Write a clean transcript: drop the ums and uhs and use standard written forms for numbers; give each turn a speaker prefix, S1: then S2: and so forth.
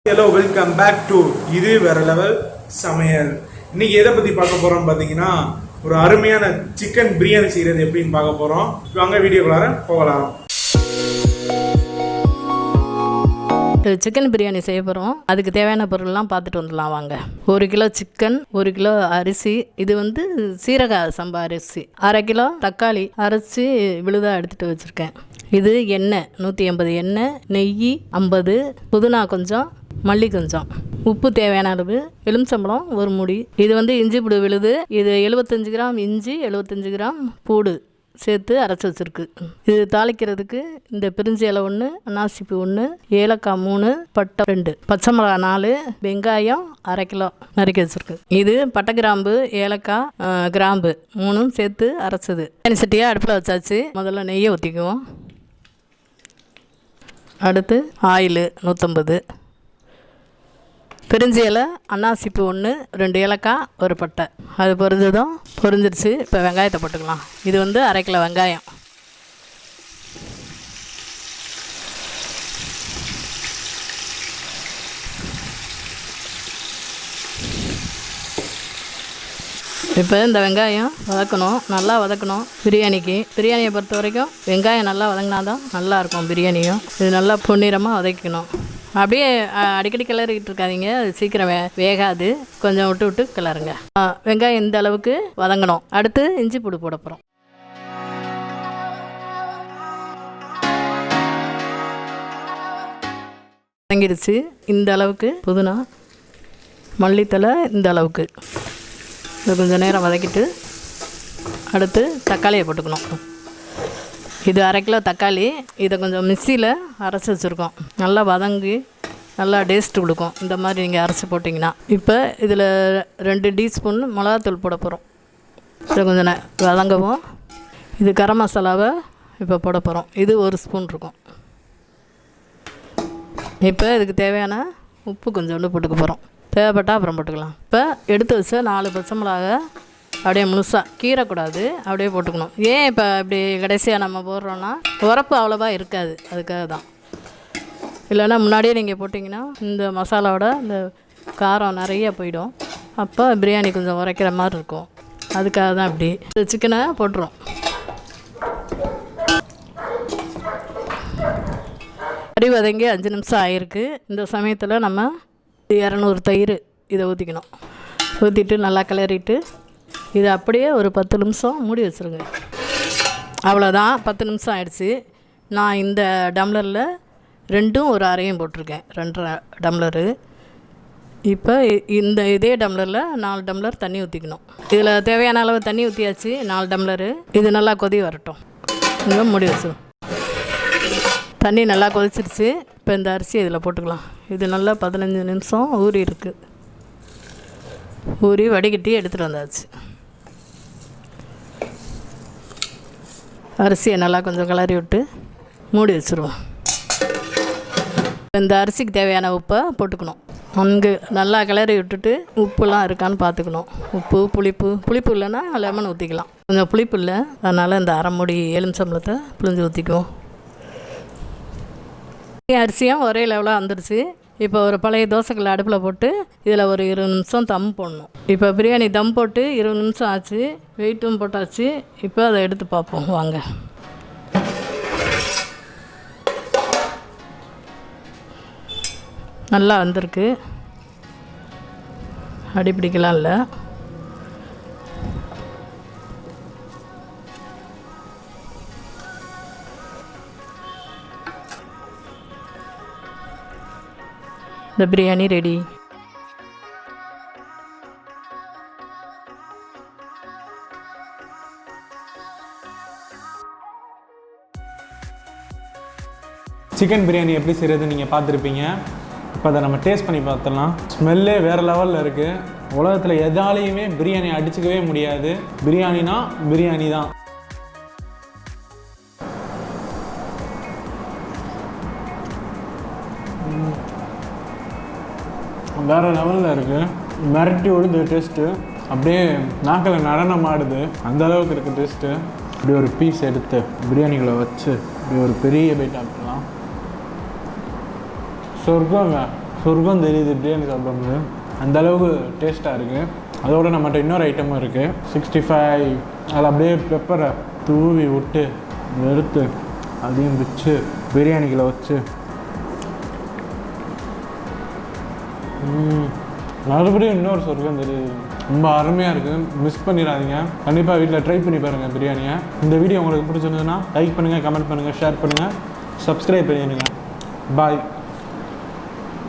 S1: Hello welcome back to இது வேற level சமையல். இன்னைக்கு எதை பத்தி பார்க்க போறோம் பாத்தீங்கன்னா, ஒரு அருமையான சிக்கன் பிரியாணி செய்யறது எப்படின்னு பார்க்க போறோம். வாங்க வீடியோக்குள்ளார போகலாம்.
S2: சிக்கன் பிரியாணி செய்ய போகிறோம். அதுக்கு தேவையான பொருள்லாம் பார்த்துட்டு வந்துடலாம் வாங்க. 1 கிலோ சிக்கன், 1 கிலோ அரிசி, இது வந்து சீரக சம்பா அரிசி, 1/2 கிலோ தக்காளி அரைச்சி விழுதாக எடுத்துகிட்டு வச்சுருக்கேன். இது எண்ணெய் 180 எண்ணெய், நெய் 50, புதினா கொஞ்சம், மல்லி கொஞ்சம், உப்பு தேவையான அளவு, எலுமிச்சம்பழம் 1 மூடி. இது வந்து இஞ்சி பூடு விழுது. இது 75 கிராம் இஞ்சி, 75 கிராம் பூடு சேர்த்து அரைச்சி வச்சுருக்கு. இது தாளிக்கிறதுக்கு இந்த பிரிஞ்சி இலை 1, அன்னாசிப்பூ 1, ஏலக்காய் 3, பட்டை 2, பச்சை மிளகாய் 4, வெங்காயம் 1/2 கிலோ நறுக்கி வச்சுருக்கு. இது பட்டை கிராம்பு, ஏலக்காய், கிராம்பு 3 சேர்த்து அரைச்சது. தனி சட்டியாக அடுப்பில் வச்சாச்சு. முதல்ல நெய்யை ஊற்றிக்குவோம். அடுத்து ஆயில் 150, பிரிஞ்சி இலை, அன்னாசிப்பூ 1, 2 ஏலக்காய், 1 பட்டை. அது பொரிஞ்சிருச்சு. இப்போ வெங்காயத்தை போட்டுக்கலாம். இது வந்து 1/2 கிலோ வெங்காயம். இப்போ இந்த வெங்காயம் வதக்கணும், நல்லா வதக்கணும். பிரியாணியை பொறுத்த வரைக்கும் வெங்காயம் நல்லா வதங்கினா தான் நல்லாயிருக்கும் பிரியாணியும். இது நல்லா பொன்னிறமாக வதக்கணும். அப்படியே அடிக்கடி கிளறிக்கிட்டு இருக்காதீங்க, அது சீக்கிரம் வேகாது. கொஞ்சம் விட்டு கிளறுங்க. வெங்காயம் இந்த அளவுக்கு வதங்கணும். அடுத்து இஞ்சி பூடு போட போகிறோம். வதங்கிடுச்சு. இந்த அளவுக்கு புதினா, மல்லித்தலை இந்த அளவுக்கு. இதை கொஞ்சம் நேரம் வதக்கிட்டு அடுத்து தக்காளியை போட்டுக்கணும். இது 1/2 கிலோ தக்காளி. இதை கொஞ்சம் மிக்சியில் அரைச்சி வச்சுருக்கோம். நல்லா வதங்கி நல்லா டேஸ்ட்டு கொடுக்கும் இந்த மாதிரி நீங்கள் அரைச்சி போட்டிங்கன்னா. இப்போ இதில் 2 டீஸ்பூன் மிளகாத்தூள் போட போகிறோம். இதை கொஞ்சம் வதங்கவும். இது கரம் மசாலாவை இப்போ போட போகிறோம். இது 1 ஸ்பூன் இருக்கும். இப்போ இதுக்கு தேவையான உப்பு கொஞ்சோண்டு போட்டுக்க போகிறோம். தேவைப்பட்டால் அப்புறம் போட்டுக்கலாம். இப்போ எடுத்து வச்ச 4 பச்சை மிளகா அப்படியே முழுசாக கீறக்கூடாது, அப்படியே போட்டுக்கணும். ஏன் இப்போ இப்படி கடைசியாக நம்ம போடுறோன்னா உரப்பு அவ்வளோவா இருக்காது, அதுக்காக தான். இல்லைன்னா முன்னாடியே நீங்கள் போட்டிங்கன்னா இந்த மசாலாவோட இந்த காரம் நிறைய போயிடும். அப்போ பிரியாணி கொஞ்சம் உரைக்கிற மாதிரி இருக்கும். அதுக்காக தான் இப்படி. இந்த சிக்கனை போட்டுரும். கறி வதங்கி 5 நிமிஷம் ஆகிருக்கு. இந்த சமயத்தில் நம்ம 200 தயிர் இதை ஊற்றிக்கணும். ஊற்றிட்டு நல்லா கிளறிட்டு இதை அப்படியே ஒரு 10 நிமிஷம் மூடி வச்சுருங்க. அவ்வளோதான், 10 நிமிஷம் ஆயிடுச்சு. நான் இந்த டம்ளரில் 2ம் ஒரு அரையும் போட்டிருக்கேன், 2.5 டம்ளரு. இப்போ இதே டம்ளரில் 4 டம்ளர் தண்ணி ஊற்றிக்கணும். இதில் தேவையான அளவு தண்ணி ஊற்றியாச்சு, 4 டம்ளரு. இது நல்லா கொதி வரட்டும். இங்கே மூடி வச்சிடும். தண்ணி நல்லா கொதிச்சிருச்சு. இப்போ இந்த அரிசி இதில் போட்டுக்கலாம். இது நல்லா 15 நிமிஷம் ஊறி இருக்குது. ஊறி வடிகட்டி எடுத்துகிட்டு வந்தாச்சு. அரிசியை நல்லா கொஞ்சம் கிளறி விட்டு மூடி வச்சுருவோம். இந்த அரிசிக்கு தேவையான உப்பை போட்டுக்கணும். அங்கே நல்லா கிளறி விட்டுட்டு உப்புலாம் இருக்கான்னு பார்த்துக்கணும். உப்பு, புளிப்பு இல்லைன்னா லெமன் ஊற்றிக்கலாம். கொஞ்சம் புளிப்பு இல்லை, அதனால் இந்த 1/2 மூடி எலுமிச்சம்பழத்தை புளிஞ்சு ஊற்றிக்குவோம். அரிசியும் ஒரே லெவலாக வந்துடுச்சு. இப்போ ஒரு பழைய தோசைக்கல்லை அடுப்பில் போட்டு இதில் ஒரு 20 நிமிஷம் தம் போடணும். இப்போ பிரியாணி தம் போட்டு 20 நிமிஷம் ஆச்சு. வெயிட்டும் போட்டாச்சு. இப்போ அதை எடுத்து பார்ப்போம் வாங்க. நல்லா வந்திருக்கு, அடிப்பிடிக்கலாம் இல்லை. இந்த பிரியாணி ரெடி.
S1: சிக்கன் பிரியாணி எப்படி செய்கிறது நீங்கள் பார்த்துருப்பீங்க. இப்போ அதை நம்ம டேஸ்ட் பண்ணி பார்த்துடலாம். ஸ்மெல்லே வேறு லெவலில் இருக்குது. உலகத்தில் எதாலையுமே பிரியாணி அடிச்சுக்கவே முடியாது. பிரியாணினா பிரியாணி தான். வேறு லெவலில் இருக்குது. மிரட்டி விடுது டேஸ்ட்டு. அப்படியே நாக்கில் நடனம் ஆடுது, அந்த அளவுக்கு இருக்குது டேஸ்ட்டு. இப்படி ஒரு பீஸ் எடுத்து பிரியாணிகளை வச்சு இப்படி ஒரு பெரிய பைட் சாப்பிடலாம். சொர்க்கங்க. சொர்க்கம் தெரியுது பிரியாணி சாப்பிடும்போது. அந்தளவுக்கு டேஸ்ட்டாக இருக்குது. அதோட நம்மகிட்ட இன்னொரு ஐட்டமும் இருக்குது 65. அதில் அப்படியே பெப்பரை தூவி விட்டு எடுத்து அதையும் வச்சு பிரியாணிக்குள்ள வச்சு மறுபடியும் இன்னொரு சொர்க்கம் தெரியுது. ரொம்ப அருமையாக இருக்குது. மிஸ் பண்ணிடாதீங்க. கண்டிப்பாக வீட்டில் ட்ரை பண்ணி பாருங்கள் பிரியாணியை. இந்த வீடியோ உங்களுக்கு பிடிச்சிருந்ததுன்னா லைக் பண்ணுங்கள், கமெண்ட் பண்ணுங்கள், ஷேர் பண்ணுங்கள், சப்ஸ்கிரைப் பண்ணிடுங்க. பாய்.